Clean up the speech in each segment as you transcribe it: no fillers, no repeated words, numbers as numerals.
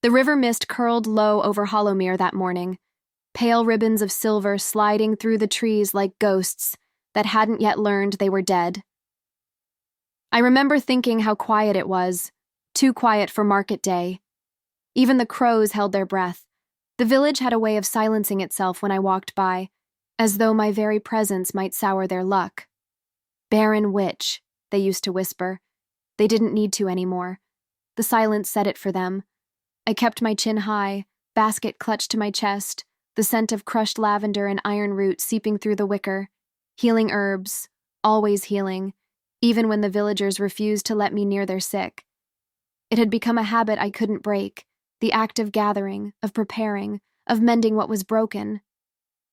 The river mist curled low over Hollowmere that morning, pale ribbons of silver sliding through the trees like ghosts that hadn't yet learned they were dead. I remember thinking how quiet it was, too quiet for market day. Even the crows held their breath. The village had a way of silencing itself when I walked by, as though my very presence might sour their luck. Barren witch, they used to whisper. They didn't need to anymore. The silence said it for them. I kept my chin high, basket clutched to my chest, the scent of crushed lavender and iron root seeping through the wicker. Healing herbs, always healing, even when the villagers refused to let me near their sick. It had become a habit I couldn't break, the act of gathering, of preparing, of mending what was broken.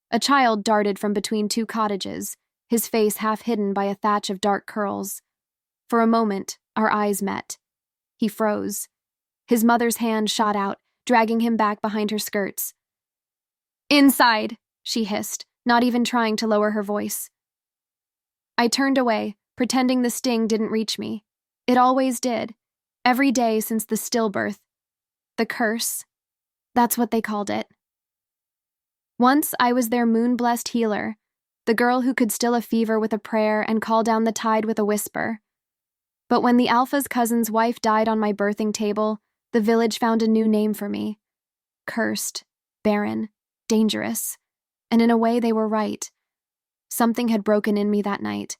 A child darted from between two cottages, his face half hidden by a thatch of dark curls. For a moment, our eyes met. He froze. His mother's hand shot out, dragging him back behind her skirts. "Inside," she hissed, not even trying to lower her voice. I turned away, pretending the sting didn't reach me. It always did, every day since the stillbirth. The curse. That's what they called it. Once I was their moon-blessed healer, the girl who could still a fever with a prayer and call down the tide with a whisper. But when the Alpha's cousin's wife died on my birthing table, the village found a new name for me. Cursed, barren, dangerous. And in a way they were right. Something had broken in me that night.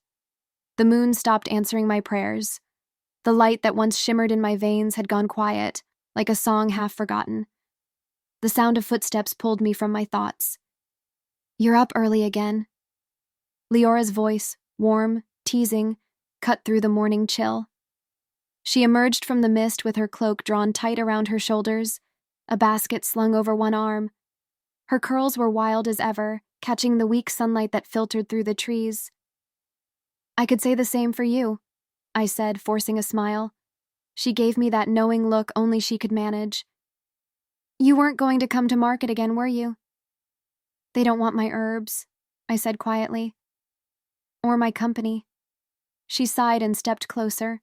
The moon stopped answering my prayers. The light that once shimmered in my veins had gone quiet, like a song half forgotten. The sound of footsteps pulled me from my thoughts. "You're up early again." Leora's voice, warm, teasing, cut through the morning chill. She emerged from the mist with her cloak drawn tight around her shoulders, a basket slung over one arm. Her curls were wild as ever, catching the weak sunlight that filtered through the trees. "I could say the same for you," I said, forcing a smile. She gave me that knowing look only she could manage. "You weren't going to come to market again, were you?" "They don't want my herbs," I said quietly. "Or my company." She sighed and stepped closer.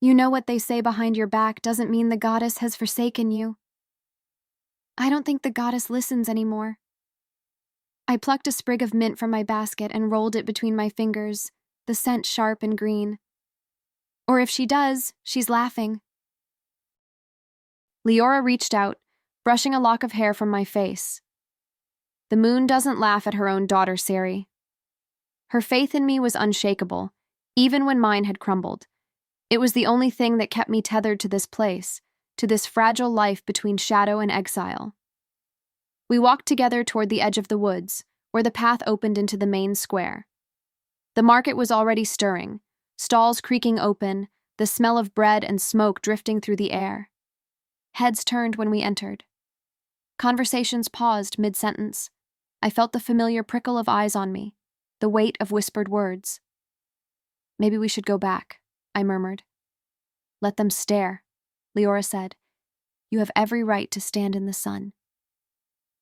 "You know what they say behind your back doesn't mean the goddess has forsaken you." "I don't think the goddess listens anymore." I plucked a sprig of mint from my basket and rolled it between my fingers, the scent sharp and green. "Or if she does, she's laughing." Leora reached out, brushing a lock of hair from my face. The moon doesn't laugh at her own daughter, Seri. Her faith in me was unshakable, even when mine had crumbled. It was the only thing that kept me tethered to this place, to this fragile life between shadow and exile. We walked together toward the edge of the woods, where the path opened into the main square. The market was already stirring, stalls creaking open, the smell of bread and smoke drifting through the air. Heads turned when we entered. Conversations paused mid-sentence. I felt the familiar prickle of eyes on me, the weight of whispered words. "Maybe we should go back," I murmured. "Let them stare," Leora said. "You have every right to stand in the sun."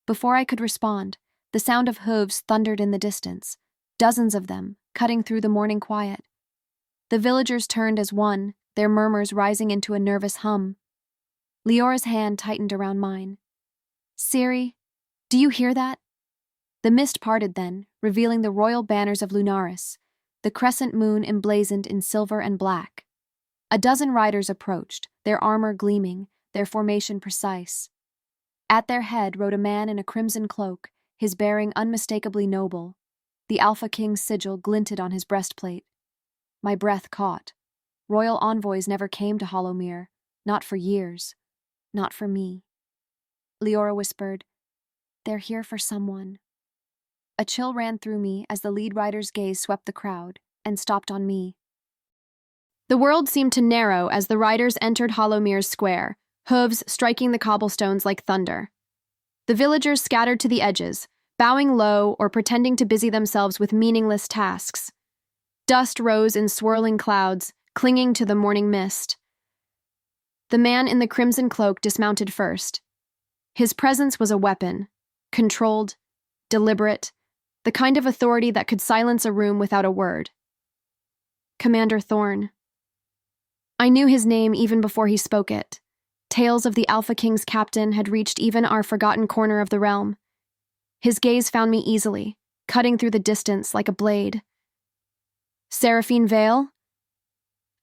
Before I could respond, the sound of hooves thundered in the distance, dozens of them, cutting through the morning quiet. The villagers turned as one, their murmurs rising into a nervous hum. Leora's hand tightened around mine. "Seri, do you hear that?" The mist parted then, revealing the royal banners of Lunaris, the crescent moon emblazoned in silver and black. A dozen riders approached, their armor gleaming, their formation precise. At their head rode a man in a crimson cloak, his bearing unmistakably noble. The Alpha King's sigil glinted on his breastplate. My breath caught. Royal envoys never came to Hollowmere, not for years, not for me. Leora whispered, "They're here for someone." A chill ran through me as the lead rider's gaze swept the crowd and stopped on me. The world seemed to narrow as the riders entered Hollowmere's square, hooves striking the cobblestones like thunder. The villagers scattered to the edges, bowing low or pretending to busy themselves with meaningless tasks. Dust rose in swirling clouds, clinging to the morning mist. The man in the crimson cloak dismounted first. His presence was a weapon, controlled, deliberate, the kind of authority that could silence a room without a word. Commander Thorn. I knew his name even before he spoke it. Tales of the Alpha King's captain had reached even our forgotten corner of the realm. His gaze found me easily, cutting through the distance like a blade. Seraphine Vale?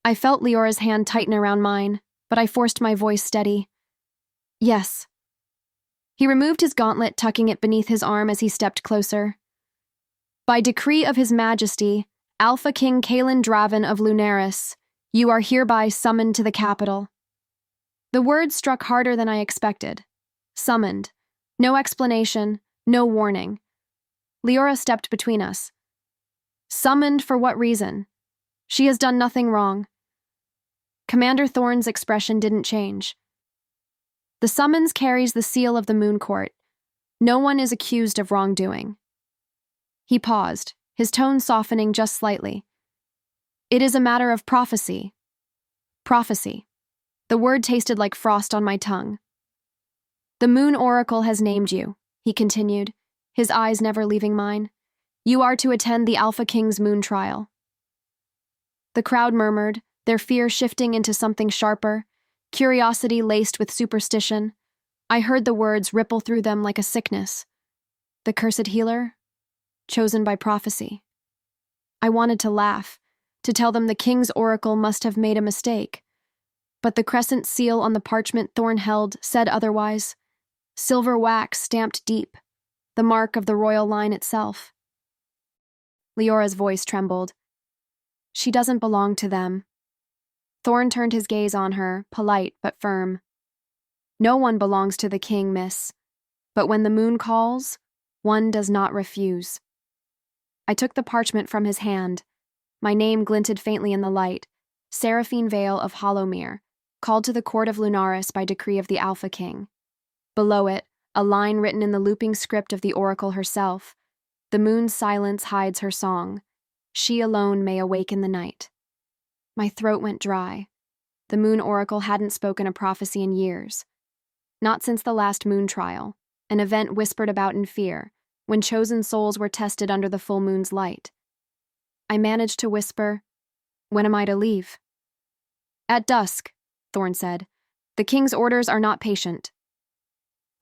I felt Leora's hand tighten around mine, but I forced my voice steady. Yes. He removed his gauntlet, tucking it beneath his arm as he stepped closer. By decree of His Majesty, Alpha King Kaelen Dravyn of Lunaris, you are hereby summoned to the capital. The words struck harder than I expected. Summoned. No explanation, no warning. Leora stepped between us. Summoned for what reason? She has done nothing wrong. Commander Thorne's expression didn't change. The summons carries the seal of the Moon Court. No one is accused of wrongdoing. He paused, his tone softening just slightly. It is a matter of prophecy. Prophecy. The word tasted like frost on my tongue. The Moon Oracle has named you, he continued, his eyes never leaving mine. You are to attend the Alpha King's moon trial. The crowd murmured, their fear shifting into something sharper, curiosity laced with superstition. I heard the words ripple through them like a sickness. The cursed healer? Chosen by prophecy. I wanted to laugh, to tell them the King's oracle must have made a mistake. But the crescent seal on the parchment Thorne held said otherwise. Silver wax stamped deep, the mark of the royal line itself. Leora's voice trembled. She doesn't belong to them. Thorne turned his gaze on her, polite but firm. No one belongs to the king, miss. But when the moon calls, one does not refuse. I took the parchment from his hand. My name glinted faintly in the light. Seraphine Vale of Hollowmere, called to the court of Lunaris by decree of the Alpha King. Below it, a line written in the looping script of the oracle herself. The moon's silence hides her song. She alone may awaken the night. My throat went dry. The moon oracle hadn't spoken a prophecy in years. Not since the last moon trial, an event whispered about in fear, when chosen souls were tested under the full moon's light. I managed to whisper, "When am I to leave?" "At dusk," Thorne said. "The king's orders are not patient."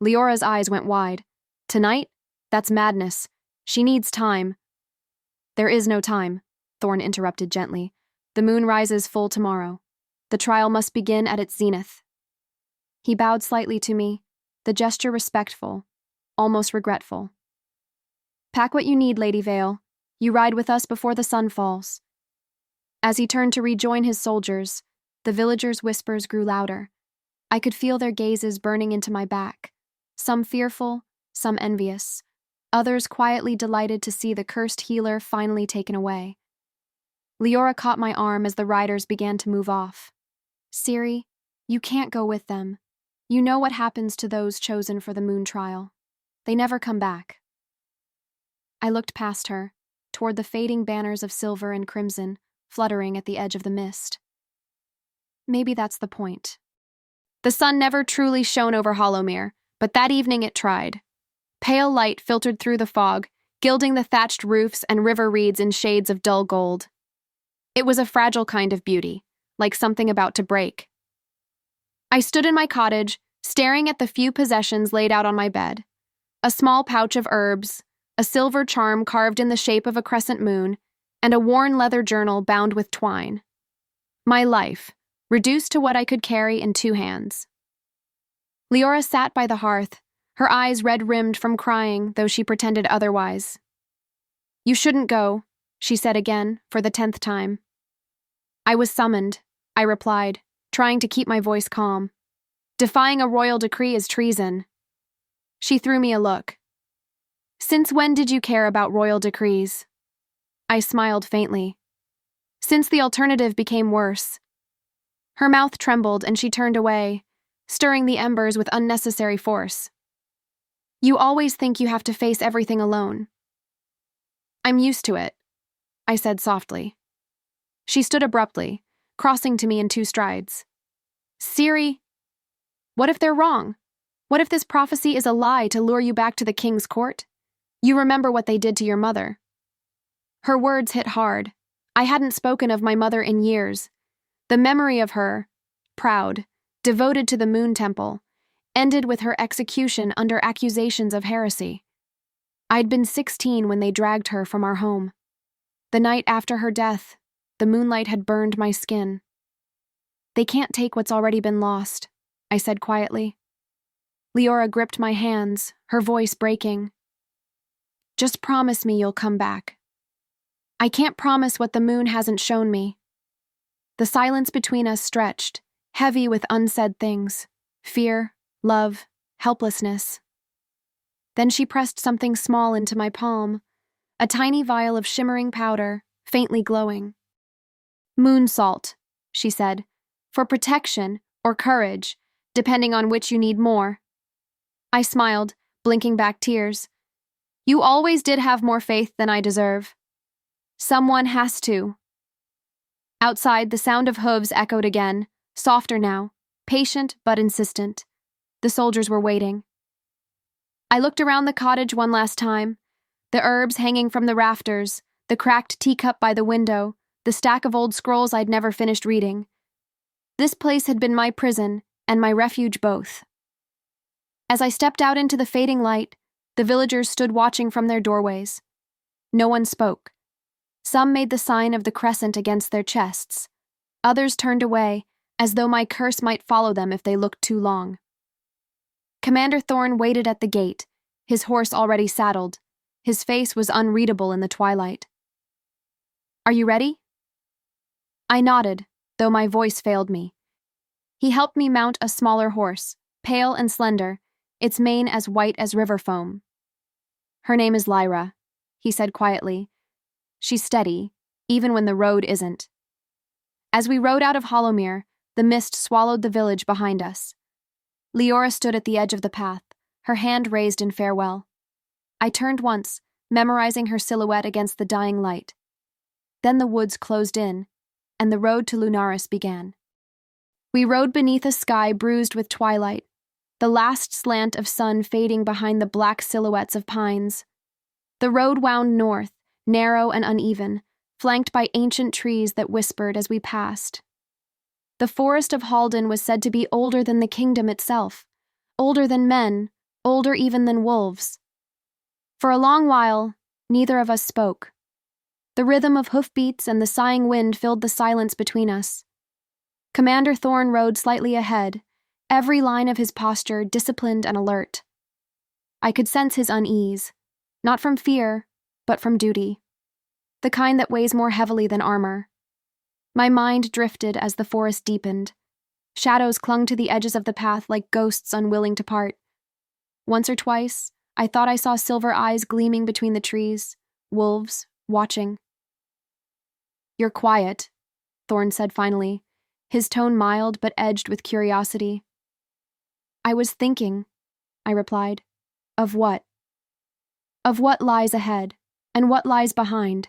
Leora's eyes went wide. "Tonight? That's madness. She needs time." "There is no time," Thorne interrupted gently. "The moon rises full tomorrow. The trial must begin at its zenith." He bowed slightly to me, the gesture respectful, almost regretful. "Pack what you need, Lady Vale. You ride with us before the sun falls." As he turned to rejoin his soldiers, the villagers' whispers grew louder. I could feel their gazes burning into my back, some fearful, some envious, others quietly delighted to see the cursed healer finally taken away. Leora caught my arm as the riders began to move off. "Ciri, you can't go with them. You know what happens to those chosen for the moon trial. They never come back." I looked past her, toward the fading banners of silver and crimson fluttering at the edge of the mist. Maybe that's the point. The sun never truly shone over Hollowmere, but that evening it tried. Pale light filtered through the fog, gilding the thatched roofs and river reeds in shades of dull gold. It was a fragile kind of beauty, like something about to break. I stood in my cottage, staring at the few possessions laid out on my bed. A small pouch of herbs, a silver charm carved in the shape of a crescent moon, and a worn leather journal bound with twine. My life, reduced to what I could carry in 2 hands. Leora sat by the hearth, her eyes red-rimmed from crying, though she pretended otherwise. "You shouldn't go," she said again, for the 10th time. "I was summoned," I replied, trying to keep my voice calm. "Defying a royal decree is treason." She threw me a look. "Since when did you care about royal decrees?" I smiled faintly. "Since the alternative became worse." Her mouth trembled and she turned away, stirring the embers with unnecessary force. "You always think you have to face everything alone." "I'm used to it," I said softly. She stood abruptly, crossing to me in 2 strides. "Ciri, what if they're wrong? What if this prophecy is a lie to lure you back to the king's court? You remember what they did to your mother." Her words hit hard. I hadn't spoken of my mother in years. The memory of her, proud, devoted to the Moon Temple, ended with her execution under accusations of heresy. I'd been 16 when they dragged her from our home. The night after her death, the moonlight had burned my skin. "They can't take what's already been lost," I said quietly. Leora gripped my hands, her voice breaking. "Just promise me you'll come back." "I can't promise what the moon hasn't shown me." The silence between us stretched, heavy with unsaid things: fear, love, helplessness. Then she pressed something small into my palm, a tiny vial of shimmering powder, faintly glowing. "Moon salt," she said, "for protection or courage, depending on which you need more." I smiled, blinking back tears. "You always did have more faith than I deserve." "Someone has to." Outside, the sound of hooves echoed again, softer now, patient but insistent. The soldiers were waiting. I looked around the cottage one last time, the herbs hanging from the rafters, the cracked teacup by the window, the stack of old scrolls I'd never finished reading. This place had been my prison and my refuge both. As I stepped out into the fading light, the villagers stood watching from their doorways. No one spoke. Some made the sign of the crescent against their chests. Others turned away, as though my curse might follow them if they looked too long. Commander Thorn waited at the gate, his horse already saddled. His face was unreadable in the twilight. "Are you ready?" I nodded, though my voice failed me. He helped me mount a smaller horse, pale and slender, its mane as white as river foam. "Her name is Lyra," he said quietly. "She's steady, even when the road isn't." As we rode out of Hollowmere, the mist swallowed the village behind us. Leora stood at the edge of the path, her hand raised in farewell. I turned once, memorizing her silhouette against the dying light. Then the woods closed in, and the road to Lunaris began. We rode beneath a sky bruised with twilight, the last slant of sun fading behind the black silhouettes of pines. The road wound north, narrow and uneven, flanked by ancient trees that whispered as we passed. The forest of Halden was said to be older than the kingdom itself, older than men, older even than wolves. For a long while, neither of us spoke. The rhythm of hoofbeats and the sighing wind filled the silence between us. Commander Thorn rode slightly ahead, every line of his posture disciplined and alert. I could sense his unease, not from fear, but from duty, the kind that weighs more heavily than armor. My mind drifted as the forest deepened. Shadows clung to the edges of the path like ghosts unwilling to part. Once or twice, I thought I saw silver eyes gleaming between the trees, wolves, watching. "You're quiet," Thorn said finally, his tone mild but edged with curiosity. "I was thinking," I replied. "Of what?" "Of what lies ahead, and what lies behind."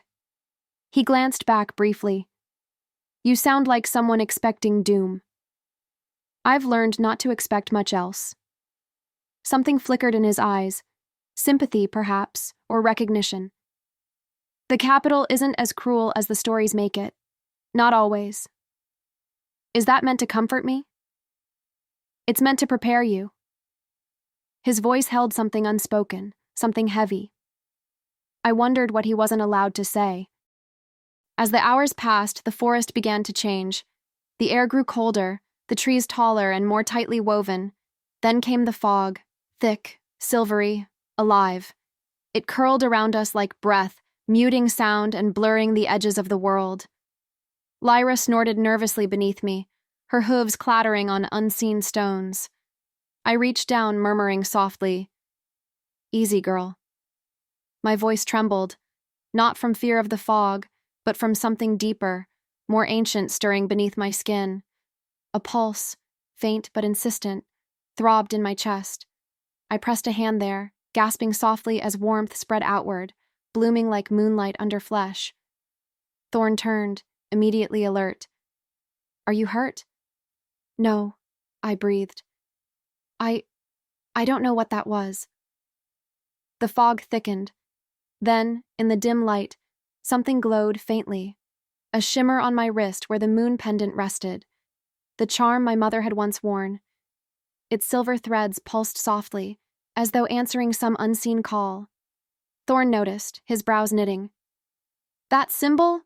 He glanced back briefly. "You sound like someone expecting doom." I've learned not to expect much else. Something flickered in his eyes, sympathy, perhaps, or recognition. "The capital isn't as cruel as the stories make it. Not always." "Is that meant to comfort me?" "It's meant to prepare you." His voice held something unspoken, something heavy. I wondered what he wasn't allowed to say. As the hours passed, the forest began to change. The air grew colder, the trees taller and more tightly woven. Then came the fog, thick, silvery, alive. It curled around us like breath, muting sound and blurring the edges of the world. Lyra snorted nervously beneath me, her hooves clattering on unseen stones. I reached down, murmuring softly, "Easy, girl." My voice trembled, not from fear of the fog, but from something deeper, more ancient stirring beneath my skin. A pulse, faint but insistent, throbbed in my chest. I pressed a hand there, gasping softly as warmth spread outward, blooming like moonlight under flesh. Thorn turned, immediately alert. "Are you hurt?" "No," I breathed. I don't know what that was." The fog thickened. Then, in the dim light, something glowed faintly, a shimmer on my wrist where the moon pendant rested. the charm my mother had once worn. Its silver threads pulsed softly, as though answering some unseen call. Thorn noticed, his brows knitting. "That symbol?"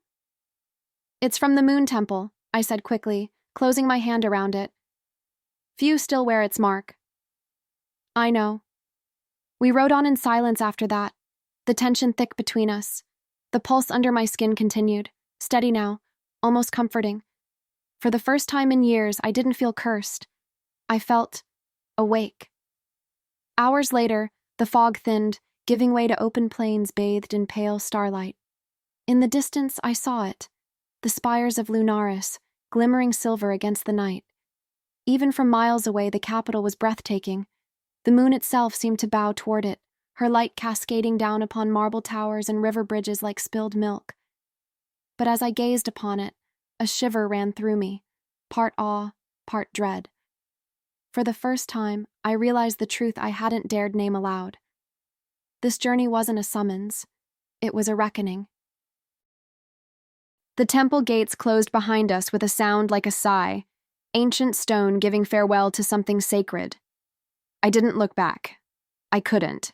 "It's from the Moon Temple," I said quickly, closing my hand around it. "Few still wear its mark." "I know." We rode on in silence after that, the tension thick between us. The pulse under my skin continued, steady now, almost comforting. For the first time in years, I didn't feel cursed. I felt awake. Hours later, the fog thinned, giving way to open plains bathed in pale starlight. In the distance, I saw it, the spires of Lunaris, glimmering silver against the night. Even from miles away, the capital was breathtaking. The moon itself seemed to bow toward it, her light cascading down upon marble towers and river bridges like spilled milk. But as I gazed upon it, a shiver ran through me, part awe, part dread. For the first time, I realized the truth I hadn't dared name aloud. This journey wasn't a summons. It was a reckoning. The temple gates closed behind us with a sound like a sigh, ancient stone giving farewell to something sacred. I didn't look back. I couldn't.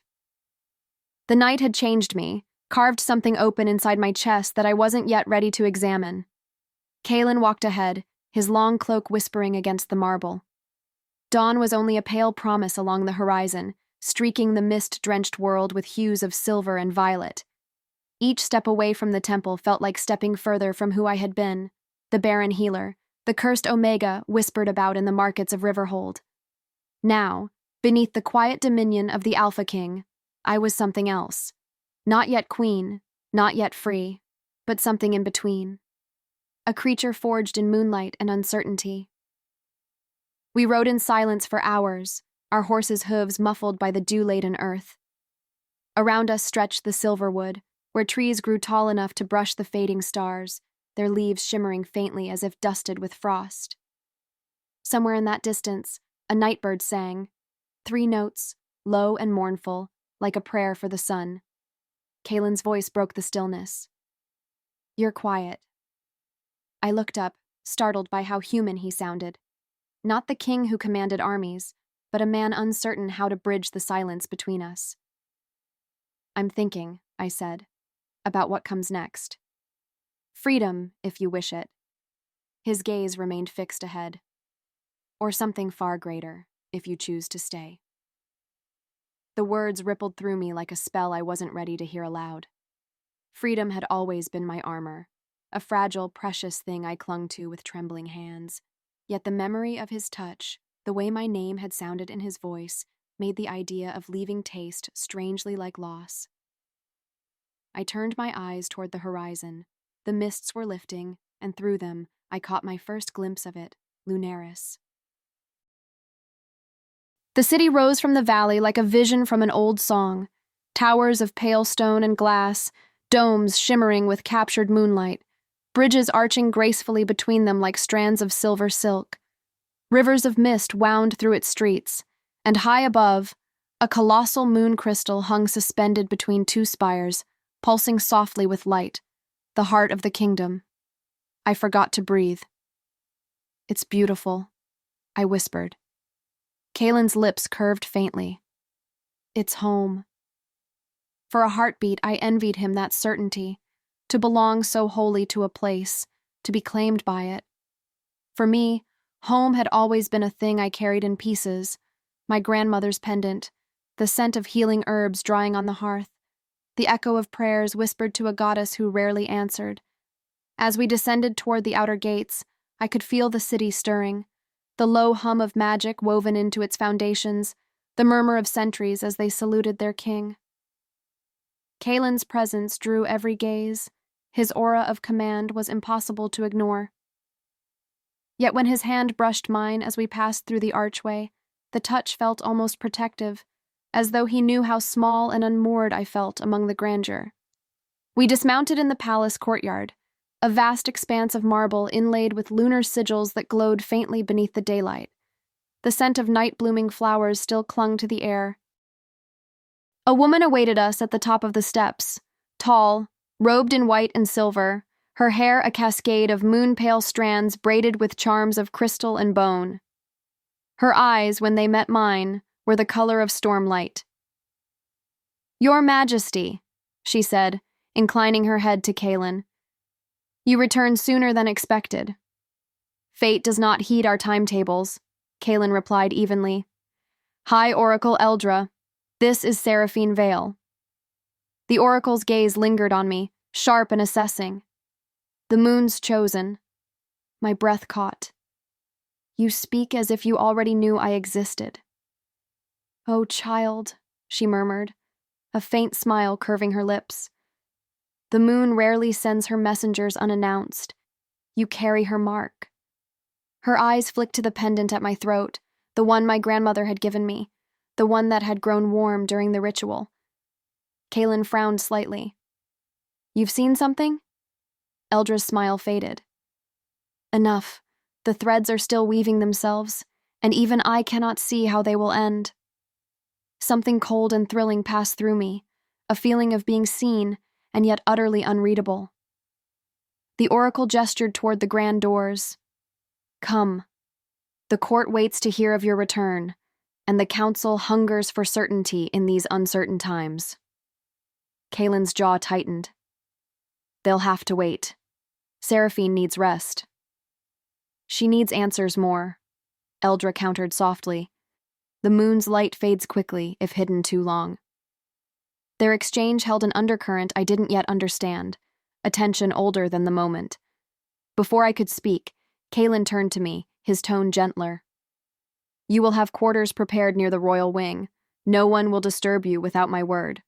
The night had changed me, carved something open inside my chest that I wasn't yet ready to examine. Kaelen walked ahead, his long cloak whispering against the marble. Dawn was only a pale promise along the horizon, streaking the mist-drenched world with hues of silver and violet. Each step away from the temple felt like stepping further from who I had been, the Barren healer, the cursed Omega whispered about in the markets of Riverhold. Now, beneath the quiet dominion of the Alpha King, I was something else. Not yet queen, not yet free, but something in between. A creature forged in moonlight and uncertainty. We rode in silence for hours, our horses' hooves muffled by the dew-laden earth. Around us stretched the silverwood, where trees grew tall enough to brush the fading stars, their leaves shimmering faintly as if dusted with frost. Somewhere in that distance, a nightbird sang, 3 notes, low and mournful, like a prayer for the sun. Kaelen's voice broke the stillness. "You're quiet." I looked up, startled by how human he sounded. Not the king who commanded armies, but a man uncertain how to bridge the silence between us. "I'm thinking," I said, "about what comes next. Freedom, if you wish it." His gaze remained fixed ahead. "Or something far greater, if you choose to stay." The words rippled through me like a spell I wasn't ready to hear aloud. Freedom had always been my armor, a fragile, precious thing I clung to with trembling hands. Yet the memory of his touch, the way my name had sounded in his voice, made the idea of leaving taste strangely like loss. I turned my eyes toward the horizon. The mists were lifting, and through them, I caught my first glimpse of it, Lunaris. The city rose from the valley like a vision from an old song. Towers of pale stone and glass, domes shimmering with captured moonlight, bridges arching gracefully between them like strands of silver silk. Rivers of mist wound through its streets, and high above, a colossal moon crystal hung suspended between 2 spires, pulsing softly with light, the heart of the kingdom. I forgot to breathe. "It's beautiful," I whispered. Kaelen's lips curved faintly. "It's home." For a heartbeat, I envied him that certainty, to belong so wholly to a place, to be claimed by it. For me, home had always been a thing I carried in pieces, my grandmother's pendant, the scent of healing herbs drying on the hearth, the echo of prayers whispered to a goddess who rarely answered. As we descended toward the outer gates, I could feel the city stirring, the low hum of magic woven into its foundations, the murmur of sentries as they saluted their king. Kaelen's presence drew every gaze. His aura of command was impossible to ignore. Yet when his hand brushed mine as we passed through the archway, the touch felt almost protective, as though he knew how small and unmoored I felt among the grandeur. We dismounted in the palace courtyard, a vast expanse of marble inlaid with lunar sigils that glowed faintly beneath the daylight. The scent of night-blooming flowers still clung to the air. A woman awaited us at the top of the steps, tall, robed in white and silver, her hair a cascade of moon-pale strands braided with charms of crystal and bone. Her eyes, when they met mine, were the color of stormlight. "Your Majesty," she said, inclining her head to Kaelen. "You return sooner than expected." "Fate does not heed our timetables," Kaelen replied evenly. "High Oracle Eldra, this is Seraphine Vale." The oracle's gaze lingered on me, sharp and assessing. "The moon's chosen." My breath caught. "You speak as if you already knew I existed." "Oh, child," she murmured, a faint smile curving her lips. "The moon rarely sends her messengers unannounced. You carry her mark." Her eyes flicked to the pendant at my throat, the one my grandmother had given me, the one that had grown warm during the ritual. Kaelen frowned slightly. "You've seen something?" Eldra's smile faded. "Enough. The threads are still weaving themselves, and even I cannot see how they will end." Something cold and thrilling passed through me, a feeling of being seen and yet utterly unreadable. The oracle gestured toward the grand doors. "Come. The court waits to hear of your return, and the council hungers for certainty in these uncertain times." Kaelen's jaw tightened. "They'll have to wait. Seraphine needs rest." "She needs answers more," Eldra countered softly. "The moon's light fades quickly if hidden too long." Their exchange held an undercurrent I didn't yet understand, a tension older than the moment. Before I could speak, Kaelen turned to me, his tone gentler. "You will have quarters prepared near the royal wing. No one will disturb you without my word."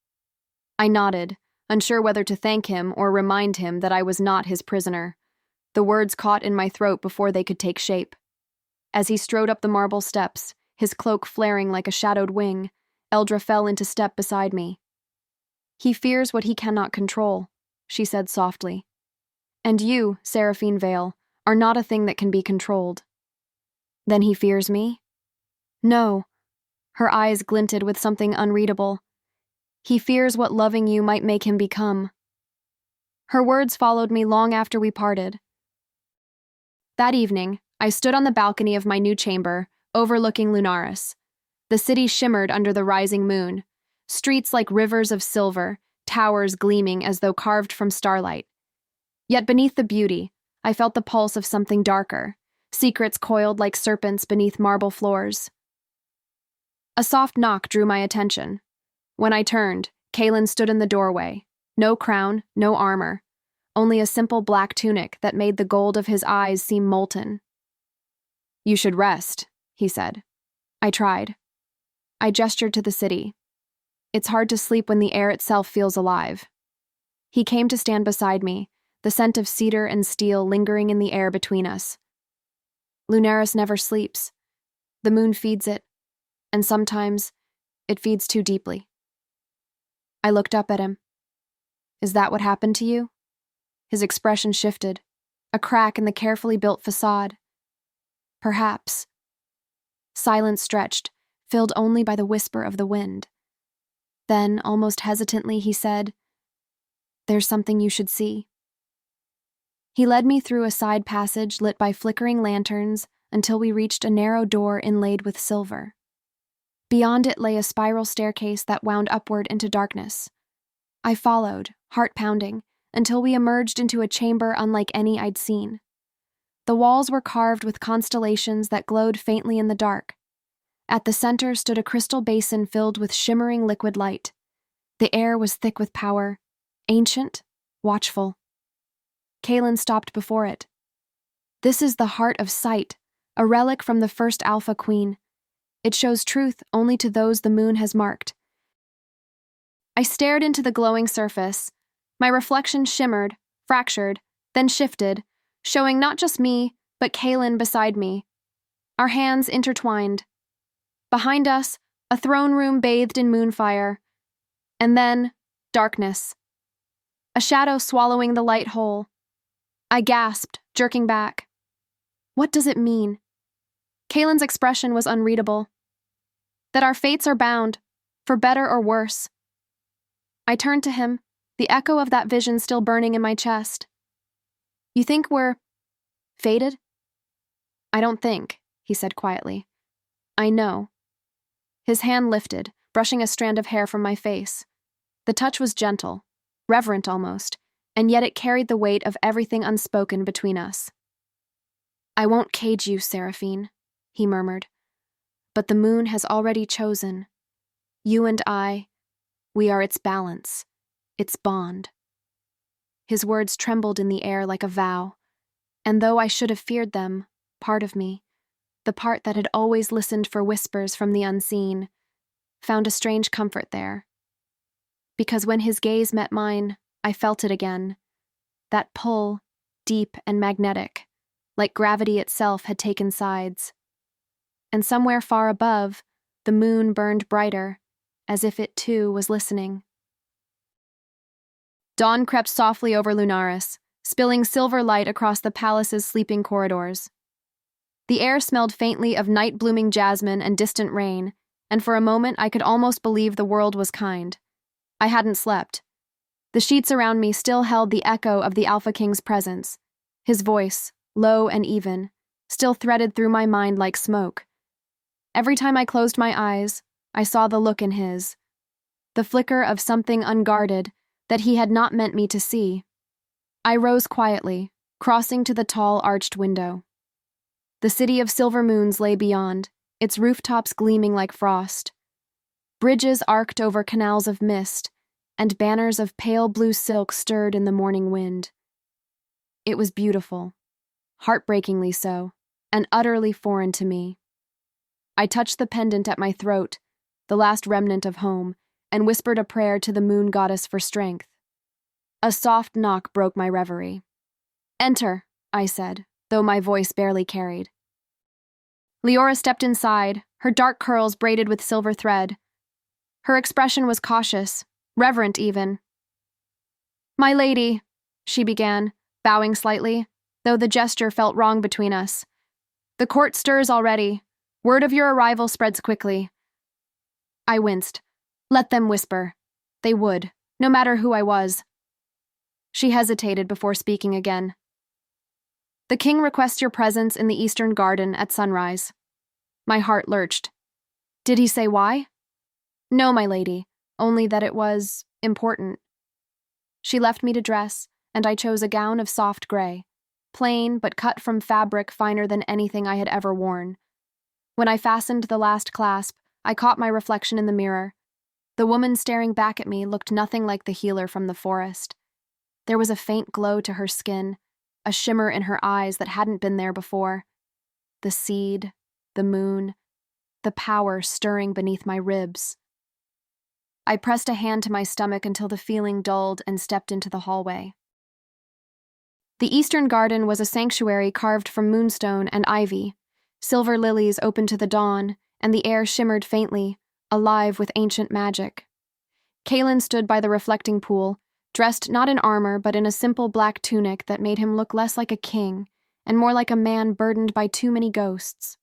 I nodded, unsure whether to thank him or remind him that I was not his prisoner. The words caught in my throat before they could take shape. As he strode up the marble steps, his cloak flaring like a shadowed wing, Eldra fell into step beside me. "He fears what he cannot control," she said softly. "And you, Seraphine Vale, are not a thing that can be controlled." "Then he fears me?" "No." Her eyes glinted with something unreadable. "He fears what loving you might make him become." Her words followed me long after we parted. That evening, I stood on the balcony of my new chamber, overlooking Lunaris. The city shimmered under the rising moon, streets like rivers of silver, towers gleaming as though carved from starlight. Yet beneath the beauty, I felt the pulse of something darker, secrets coiled like serpents beneath marble floors. A soft knock drew my attention. When I turned, Kaelen stood in the doorway. No crown, no armor, only a simple black tunic that made the gold of his eyes seem molten. "You should rest," he said. I tried. I gestured to the city. "It's hard to sleep when the air itself feels alive." He came to stand beside me, the scent of cedar and steel lingering in the air between us. "Lunaris never sleeps. The moon feeds it, and sometimes it feeds too deeply." I looked up at him. "Is that what happened to you?" His expression shifted, a crack in the carefully built facade. "Perhaps." Silence stretched, filled only by the whisper of the wind. Then, almost hesitantly, he said, "There's something you should see." He led me through a side passage lit by flickering lanterns until we reached a narrow door inlaid with silver. Beyond it lay a spiral staircase that wound upward into darkness. I followed, heart pounding, until we emerged into a chamber unlike any I'd seen. The walls were carved with constellations that glowed faintly in the dark. At the center stood a crystal basin filled with shimmering liquid light. The air was thick with power, ancient, watchful. Kaelen stopped before it. "This is the heart of sight, a relic from the first Alpha Queen. It shows truth only to those the moon has marked." I stared into the glowing surface. My reflection shimmered, fractured, then shifted, showing not just me, but Kaelen beside me. Our hands intertwined. Behind us, a throne room bathed in moonfire. And then, darkness. A shadow swallowing the light whole. I gasped, jerking back. What does it mean? Kaelen's expression was unreadable. That our fates are bound, for better or worse. I turned to him, the echo of that vision still burning in my chest. You think we're fated? I don't think, he said quietly. I know. His hand lifted, brushing a strand of hair from my face. The touch was gentle, reverent almost, and yet it carried the weight of everything unspoken between us. I won't cage you, Seraphine, he murmured. But the moon has already chosen. You and I, we are its balance, its bond. His words trembled in the air like a vow, and though I should have feared them, part of me, the part that had always listened for whispers from the unseen, found a strange comfort there. Because when his gaze met mine, I felt it again, that pull, deep and magnetic, like gravity itself had taken sides. And somewhere far above, the moon burned brighter, as if it too was listening. Dawn crept softly over Lunaris, spilling silver light across the palace's sleeping corridors. The air smelled faintly of night-blooming jasmine and distant rain, and for a moment I could almost believe the world was kind. I hadn't slept. The sheets around me still held the echo of the Alpha King's presence. His voice, low and even, still threaded through my mind like smoke. Every time I closed my eyes, I saw the look in his, the flicker of something unguarded that he had not meant me to see. I rose quietly, crossing to the tall arched window. The city of silver moons lay beyond, its rooftops gleaming like frost. Bridges arced over canals of mist, and banners of pale blue silk stirred in the morning wind. It was beautiful, heartbreakingly so, and utterly foreign to me. I touched the pendant at my throat, the last remnant of home, and whispered a prayer to the moon goddess for strength. A soft knock broke my reverie. "Enter," I said, though my voice barely carried. Leora stepped inside, her dark curls braided with silver thread. Her expression was cautious, reverent even. "My lady," she began, bowing slightly, though the gesture felt wrong between us. "The court stirs already. Word of your arrival spreads quickly." I winced. Let them whisper. They would, no matter who I was. She hesitated before speaking again. "The king requests your presence in the eastern garden at sunrise." My heart lurched. Did he say why? "No, my lady, only that it was important." She left me to dress, and I chose a gown of soft gray, plain but cut from fabric finer than anything I had ever worn. When I fastened the last clasp, I caught my reflection in the mirror. The woman staring back at me looked nothing like the healer from the forest. There was a faint glow to her skin, a shimmer in her eyes that hadn't been there before. The seed, the moon, the power stirring beneath my ribs. I pressed a hand to my stomach until the feeling dulled and stepped into the hallway. The eastern garden was a sanctuary carved from moonstone and ivy. Silver lilies opened to the dawn, and the air shimmered faintly, alive with ancient magic. Kaelen stood by the reflecting pool, dressed not in armor but in a simple black tunic that made him look less like a king and more like a man burdened by too many ghosts.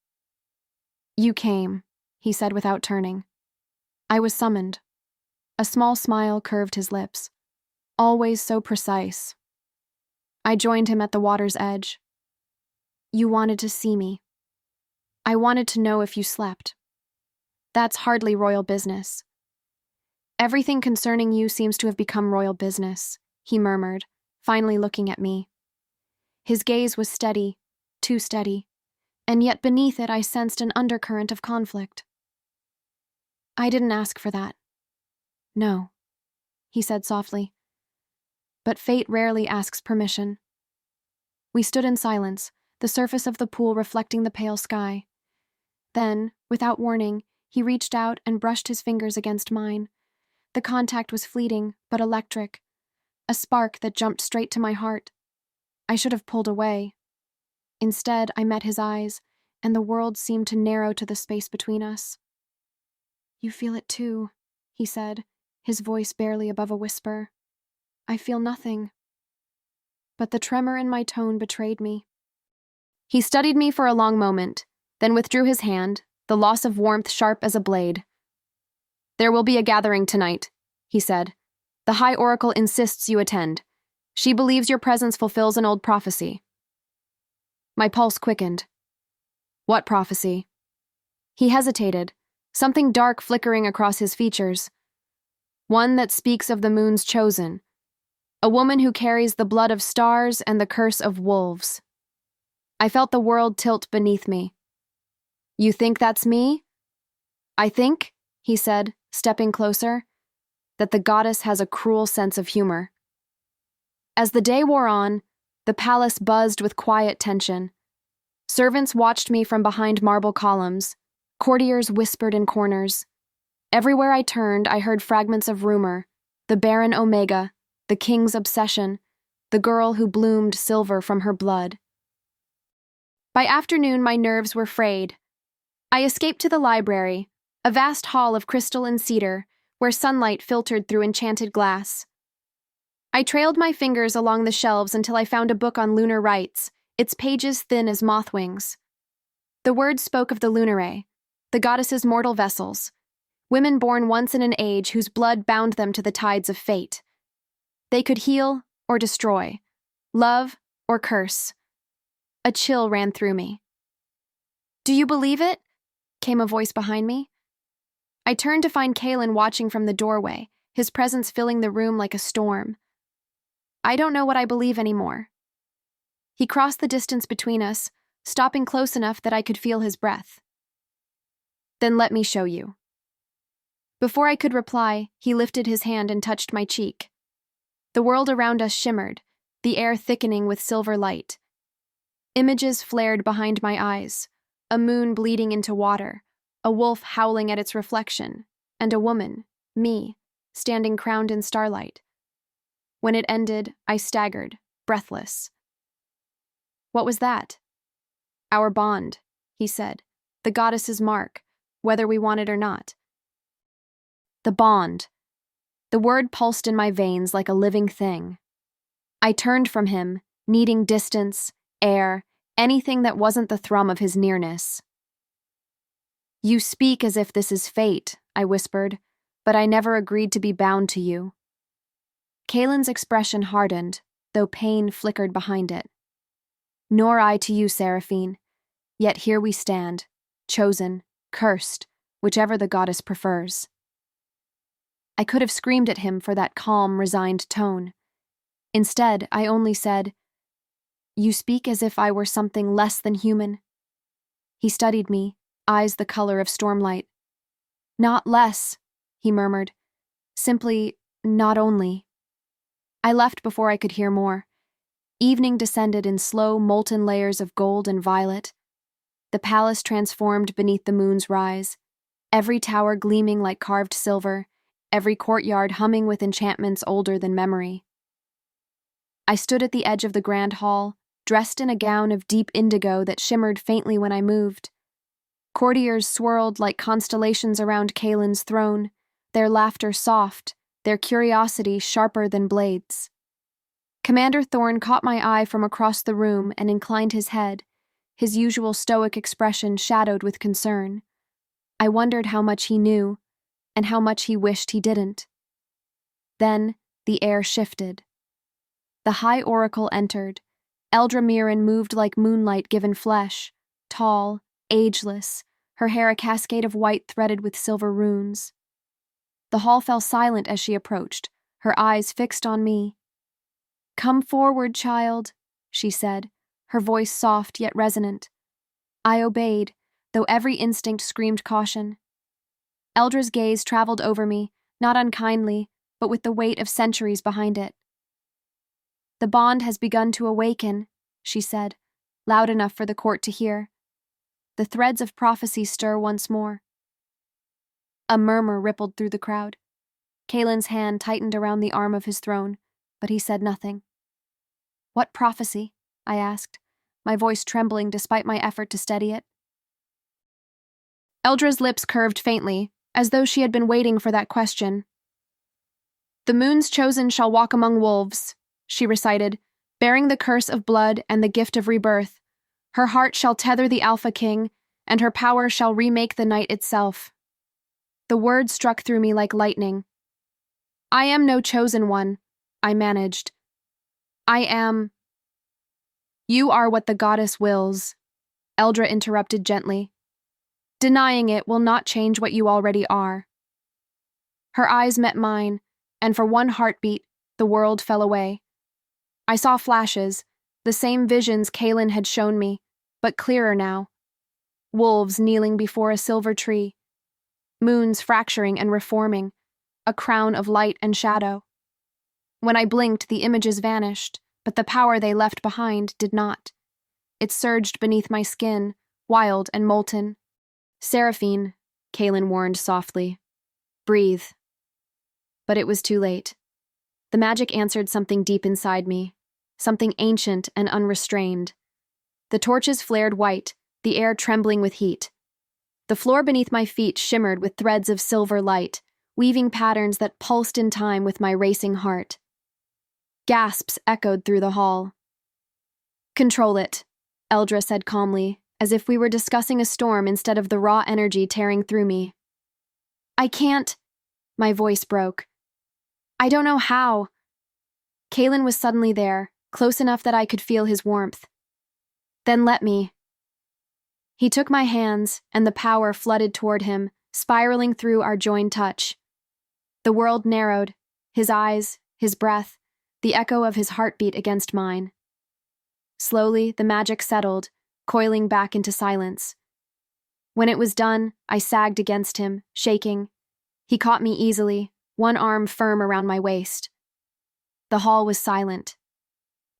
"You came," he said without turning. I was summoned. A small smile curved his lips. Always so precise. I joined him at the water's edge. "You wanted to see me. I wanted to know if you slept. That's hardly royal business." "Everything concerning you seems to have become royal business," he murmured, finally looking at me. His gaze was steady, too steady, and yet beneath it I sensed an undercurrent of conflict. "I didn't ask for that." "No," he said softly. "But fate rarely asks permission." We stood in silence, the surface of the pool reflecting the pale sky. Then, without warning, he reached out and brushed his fingers against mine. The contact was fleeting, but electric, a spark that jumped straight to my heart. I should have pulled away. Instead, I met his eyes, and the world seemed to narrow to the space between us. "You feel it too," he said, his voice barely above a whisper. "I feel nothing." But the tremor in my tone betrayed me. He studied me for a long moment, then withdrew his hand, the loss of warmth sharp as a blade. "There will be a gathering tonight," he said. "The High Oracle insists you attend. She believes your presence fulfills an old prophecy. My pulse quickened. What prophecy? He hesitated, something dark flickering across his features. One that speaks of the moon's chosen, a woman who carries the blood of stars and the curse of wolves. I felt the world tilt beneath me. You think that's me? I think, he said, stepping closer, that the goddess has a cruel sense of humor. As the day wore on, the palace buzzed with quiet tension. Servants watched me from behind marble columns. Courtiers whispered in corners. Everywhere I turned, I heard fragments of rumor. The Barren Omega, the king's obsession, the girl who bloomed silver from her blood. By afternoon, my nerves were frayed. I escaped to the library, a vast hall of crystal and cedar, where sunlight filtered through enchanted glass. I trailed my fingers along the shelves until I found a book on lunar rites, its pages thin as moth wings. The words spoke of the lunare, the goddess's mortal vessels, women born once in an age whose blood bound them to the tides of fate. They could heal or destroy, love or curse. A chill ran through me. Do you believe it? Came a voice behind me. I turned to find Kaelen watching from the doorway, his presence filling the room like a storm. I don't know what I believe anymore. He crossed the distance between us, stopping close enough that I could feel his breath. Then let me show you. Before I could reply, he lifted his hand and touched my cheek. The world around us shimmered, the air thickening with silver light. Images flared behind my eyes, a moon bleeding into water, a wolf howling at its reflection, and a woman, me, standing crowned in starlight. When it ended, I staggered, breathless. What was that? Our bond, he said, the goddess's mark, whether we want it or not. The bond. The word pulsed in my veins like a living thing. I turned from him, needing distance, air, anything that wasn't the thrum of his nearness. You speak as if this is fate, I whispered, but I never agreed to be bound to you. Kaelen's expression hardened, though pain flickered behind it. Nor I to you, Seraphine. Yet here we stand, chosen, cursed, whichever the goddess prefers. I could have screamed at him for that calm, resigned tone. Instead, I only said, You speak as if I were something less than human. He studied me, eyes the color of stormlight. Not less, he murmured. Simply, not only. I left before I could hear more. Evening descended in slow, molten layers of gold and violet. The palace transformed beneath the moon's rise, every tower gleaming like carved silver, every courtyard humming with enchantments older than memory. I stood at the edge of the grand hall, dressed in a gown of deep indigo that shimmered faintly when I moved. Courtiers swirled like constellations around Kaelen's throne, their laughter soft, their curiosity sharper than blades. Commander Thorn caught my eye from across the room and inclined his head, his usual stoic expression shadowed with concern. I wondered how much he knew, and how much he wished he didn't. Then the air shifted. The High Oracle entered. Eldramiran moved like moonlight given flesh, tall, ageless, her hair a cascade of white threaded with silver runes. The hall fell silent as she approached, her eyes fixed on me. Come forward, child, she said, her voice soft yet resonant. I obeyed, though every instinct screamed caution. Eldra's gaze traveled over me, not unkindly, but with the weight of centuries behind it. The bond has begun to awaken, she said, loud enough for the court to hear. The threads of prophecy stir once more. A murmur rippled through the crowd. Kaelen's hand tightened around the arm of his throne, but he said nothing. What prophecy? I asked, my voice trembling despite my effort to steady it. Eldra's lips curved faintly, as though she had been waiting for that question. The moon's chosen shall walk among wolves, she recited, bearing the curse of blood and the gift of rebirth. Her heart shall tether the Alpha King, and her power shall remake the night itself. The words struck through me like lightning. I am no chosen one, I managed. I am. You are what the goddess wills, Eldra interrupted gently. Denying it will not change what you already are. Her eyes met mine, and for one heartbeat, the world fell away. I saw flashes, the same visions Kaelen had shown me, but clearer now. Wolves kneeling before a silver tree, moons fracturing and reforming, a crown of light and shadow. When I blinked, the images vanished, but the power they left behind did not. It surged beneath my skin, wild and molten. Seraphine, Kaelen warned softly. Breathe. But it was too late. The magic answered something deep inside me, something ancient and unrestrained. The torches flared white, the air trembling with heat. The floor beneath my feet shimmered with threads of silver light, weaving patterns that pulsed in time with my racing heart. Gasps echoed through the hall. Control it, Eldra said calmly, as if we were discussing a storm instead of the raw energy tearing through me. I can't. My voice broke. I don't know how. Kaelen was suddenly there, close enough that I could feel his warmth. Then let me. He took my hands, and the power flooded toward him, spiraling through our joined touch. The world narrowed, his eyes, his breath, the echo of his heartbeat against mine. Slowly, the magic settled, coiling back into silence. When it was done, I sagged against him, shaking. He caught me easily, one arm firm around my waist. The hall was silent.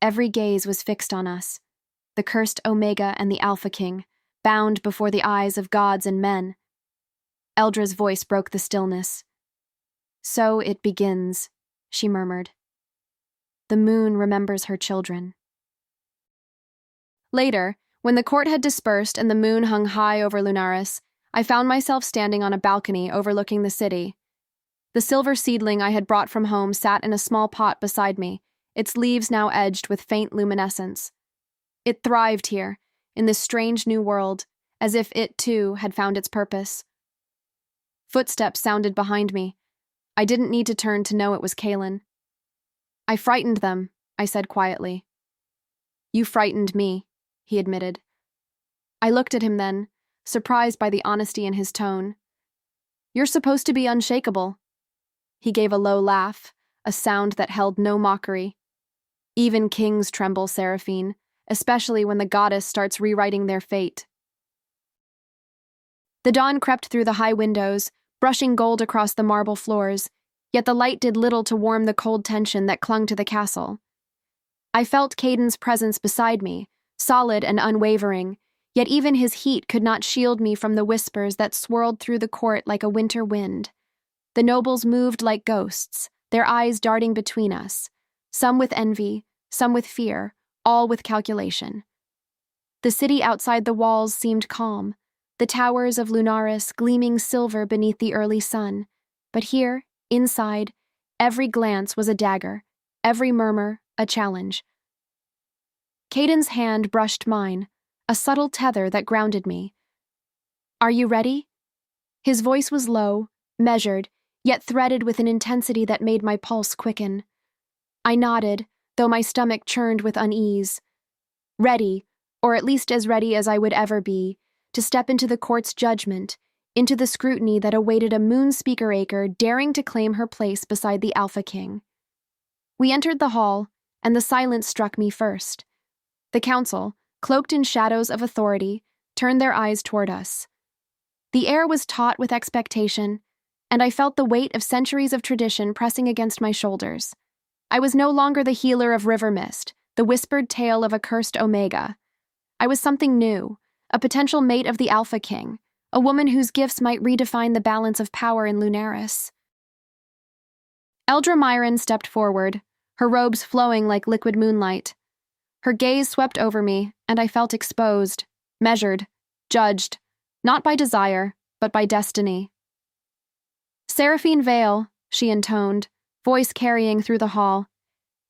Every gaze was fixed on us, the cursed Omega and the Alpha King, bound before the eyes of gods and men. Eldra's voice broke the stillness. So it begins, she murmured. The moon remembers her children. Later, when the court had dispersed and the moon hung high over Lunaris, I found myself standing on a balcony overlooking the city. The silver seedling I had brought from home sat in a small pot beside me, its leaves now edged with faint luminescence. It thrived here, in this strange new world, as if it, too, had found its purpose. Footsteps sounded behind me. I didn't need to turn to know it was Kaelen. I frightened them, I said quietly. You frightened me, he admitted. I looked at him then, surprised by the honesty in his tone. You're supposed to be unshakable. He gave a low laugh, a sound that held no mockery. Even kings tremble, Seraphine, especially when the goddess starts rewriting their fate. The dawn crept through the high windows, brushing gold across the marble floors, yet the light did little to warm the cold tension that clung to the castle. I felt Caden's presence beside me, solid and unwavering, yet even his heat could not shield me from the whispers that swirled through the court like a winter wind. The nobles moved like ghosts, their eyes darting between us, some with envy, some with fear, all with calculation. The city outside the walls seemed calm, the towers of Lunaris gleaming silver beneath the early sun, but here, inside, every glance was a dagger, every murmur a challenge. Caden's hand brushed mine, a subtle tether that grounded me. Are you ready? His voice was low, measured, yet threaded with an intensity that made my pulse quicken. I nodded, though my stomach churned with unease. Ready, or at least as ready as I would ever be, to step into the court's judgment, into the scrutiny that awaited a moon speaker-acre daring to claim her place beside the Alpha King. We entered the hall, and the silence struck me first. The council, cloaked in shadows of authority, turned their eyes toward us. The air was taut with expectation, and I felt the weight of centuries of tradition pressing against my shoulders. I was no longer the healer of river mist, the whispered tale of a cursed Omega. I was something new, a potential mate of the Alpha King, a woman whose gifts might redefine the balance of power in Lunaris. Eldra Myron stepped forward, her robes flowing like liquid moonlight. Her gaze swept over me, and I felt exposed, measured, judged, not by desire, but by destiny. Seraphine Vale, she intoned, voice carrying through the hall.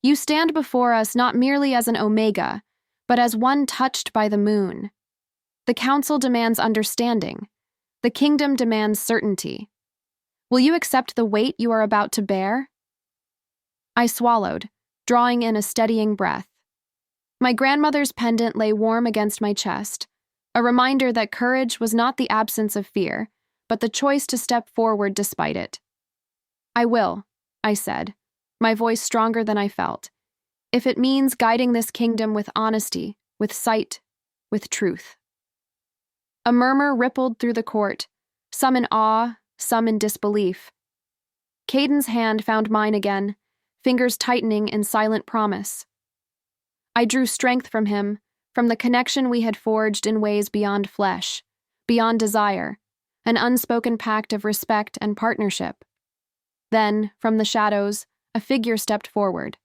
You stand before us not merely as an Omega, but as one touched by the moon. The council demands understanding. The kingdom demands certainty. Will you accept the weight you are about to bear? I swallowed, drawing in a steadying breath. My grandmother's pendant lay warm against my chest, a reminder that courage was not the absence of fear, but the choice to step forward despite it. "I will," I said, my voice stronger than I felt, "if it means guiding this kingdom with honesty, with sight, with truth." A murmur rippled through the court, some in awe, some in disbelief. Kaeden's hand found mine again, fingers tightening in silent promise. I drew strength from him, from the connection we had forged in ways beyond flesh, beyond desire, an unspoken pact of respect and partnership. Then, from the shadows, a figure stepped forward.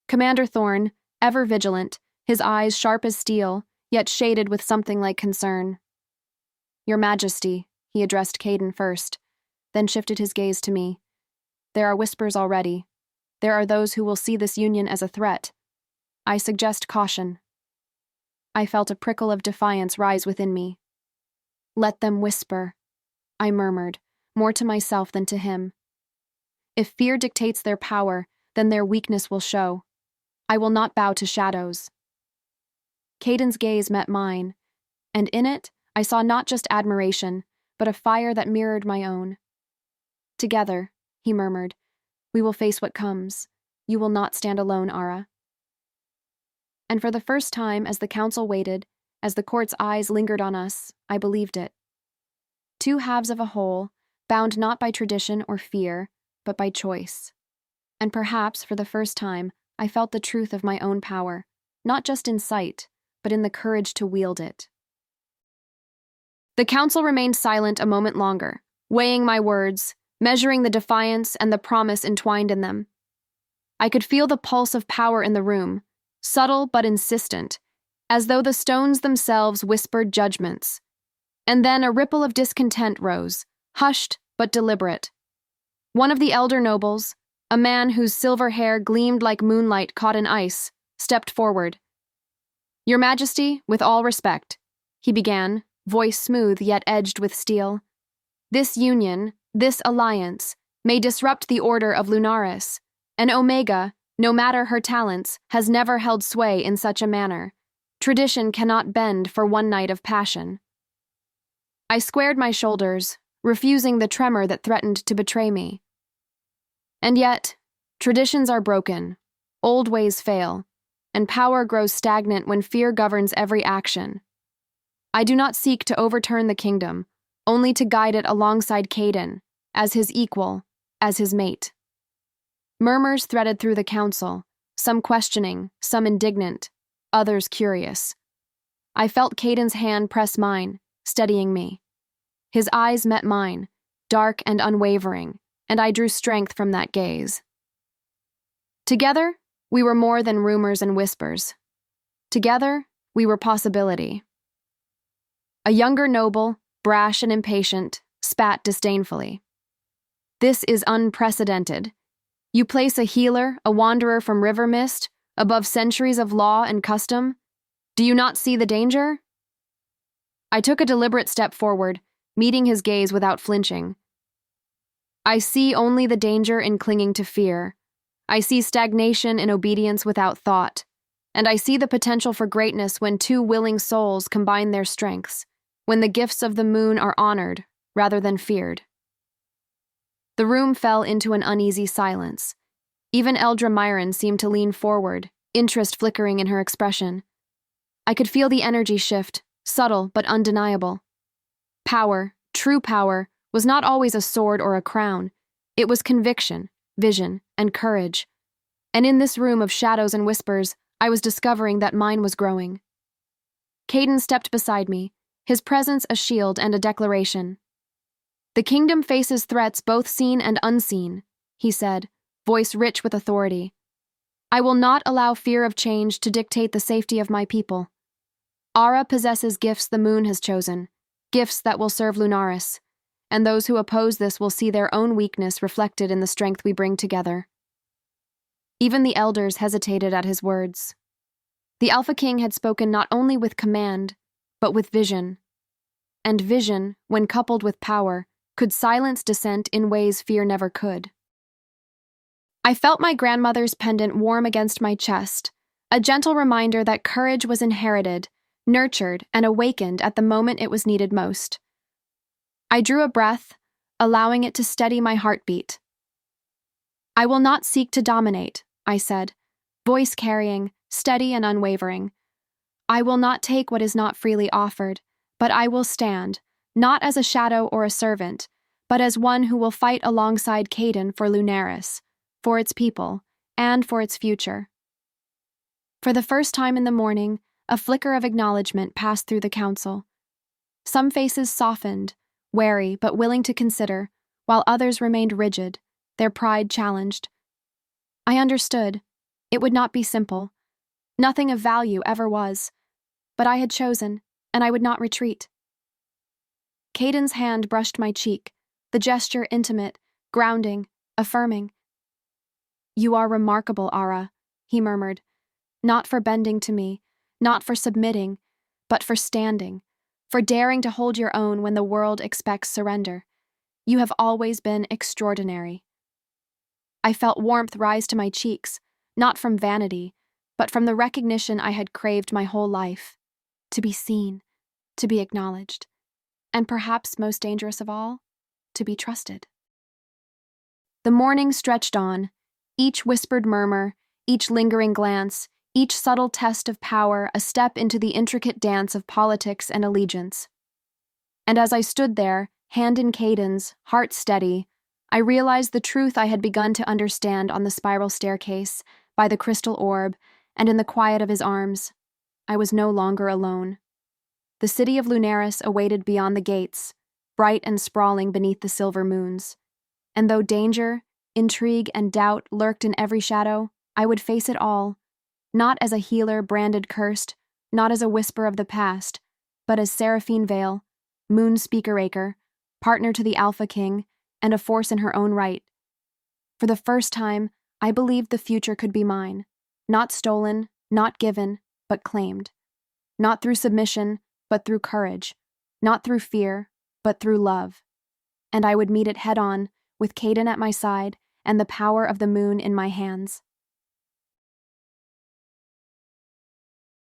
Commander Thorn, ever vigilant, his eyes sharp as steel, yet shaded with something like concern. "Your Majesty," he addressed Kaeden first, then shifted his gaze to me. "There are whispers already. There are those who will see this union as a threat. I suggest caution." I felt a prickle of defiance rise within me. "Let them whisper," I murmured, more to myself than to him. "If fear dictates their power, then their weakness will show. I will not bow to shadows." Kaeden's gaze met mine, and in it I saw not just admiration, but a fire that mirrored my own. "Together," he murmured, "we will face what comes. You will not stand alone, Ara." And for the first time, as the council waited, as the court's eyes lingered on us, I believed it. Two halves of a whole, bound not by tradition or fear, but by choice. And perhaps, for the first time, I felt the truth of my own power, not just in sight, but in the courage to wield it. The council remained silent a moment longer, weighing my words, measuring the defiance and the promise entwined in them. I could feel the pulse of power in the room, subtle but insistent, as though the stones themselves whispered judgments. And then a ripple of discontent rose, hushed but deliberate. One of the elder nobles, a man whose silver hair gleamed like moonlight caught in ice, stepped forward. "Your Majesty, with all respect," he began, voice smooth yet edged with steel. "This union, this alliance, may disrupt the order of Lunaris, and Omega, no matter her talents, has never held sway in such a manner. Tradition cannot bend for one night of passion." I squared my shoulders, refusing the tremor that threatened to betray me. And yet, traditions are broken, old ways fail, and power grows stagnant when fear governs every action. I do not seek to overturn the kingdom, only to guide it alongside Kaeden, as his equal, as his mate. Murmurs threaded through the council, some questioning, some indignant, others curious. I felt Kaeden's hand press mine, steadying me. His eyes met mine, dark and unwavering, and I drew strength from that gaze. Together, we were more than rumors and whispers. Together, we were possibility. A younger noble, brash and impatient, spat disdainfully. "This is unprecedented. You place a healer, a wanderer from river mist, above centuries of law and custom? Do you not see the danger?" I took a deliberate step forward, meeting his gaze without flinching. "I see only the danger in clinging to fear. I see stagnation in obedience without thought. And I see the potential for greatness when two willing souls combine their strengths, when the gifts of the moon are honored rather than feared." The room fell into an uneasy silence. Even Eldra Myron seemed to lean forward, interest flickering in her expression. I could feel the energy shift, subtle but undeniable. Power, true power, was not always a sword or a crown. It was conviction, vision, and courage. And in this room of shadows and whispers, I was discovering that mine was growing. Kaeden stepped beside me, his presence a shield and a declaration. "The kingdom faces threats both seen and unseen," he said, voice rich with authority. "I will not allow fear of change to dictate the safety of my people. Ara possesses gifts the moon has chosen, gifts that will serve Lunaris, and those who oppose this will see their own weakness reflected in the strength we bring together." Even the elders hesitated at his words. The Alpha King had spoken not only with command, but with vision. And vision, when coupled with power, could silence dissent in ways fear never could. I felt my grandmother's pendant warm against my chest, a gentle reminder that courage was inherited, nurtured, and awakened at the moment it was needed most. I drew a breath, allowing it to steady my heartbeat. "I will not seek to dominate," I said, voice carrying, steady and unwavering. "I will not take what is not freely offered, but I will stand, not as a shadow or a servant, but as one who will fight alongside Kaelen for Lunaris, for its people, and for its future." For the first time in the morning, a flicker of acknowledgement passed through the council. Some faces softened, wary but willing to consider, while others remained rigid, their pride challenged. I understood. It would not be simple. Nothing of value ever was. But I had chosen, and I would not retreat. Kaden's hand brushed my cheek, the gesture intimate, grounding, affirming. "You are remarkable, Ara," he murmured, "not for bending to me, not for submitting, but for standing, for daring to hold your own when the world expects surrender. You have always been extraordinary." I felt warmth rise to my cheeks, not from vanity, but from the recognition I had craved my whole life. To be seen, to be acknowledged, and perhaps most dangerous of all, to be trusted. The morning stretched on, each whispered murmur, each lingering glance, each subtle test of power a step into the intricate dance of politics and allegiance. And as I stood there, hand in Kaden's, heart steady, I realized the truth I had begun to understand on the spiral staircase, by the crystal orb, and in the quiet of his arms. I was no longer alone. The city of Lunaris awaited beyond the gates, bright and sprawling beneath the silver moons. And though danger, intrigue, and doubt lurked in every shadow, I would face it all, not as a healer branded cursed, not as a whisper of the past, but as Seraphine Vale, Moon Speaker Acre, partner to the Alpha King, and a force in her own right. For the first time, I believed the future could be mine, not stolen, not given, but claimed. Not through submission, but through courage. Not through fear, but through love. And I would meet it head-on, with Kaden at my side and the power of the moon in my hands.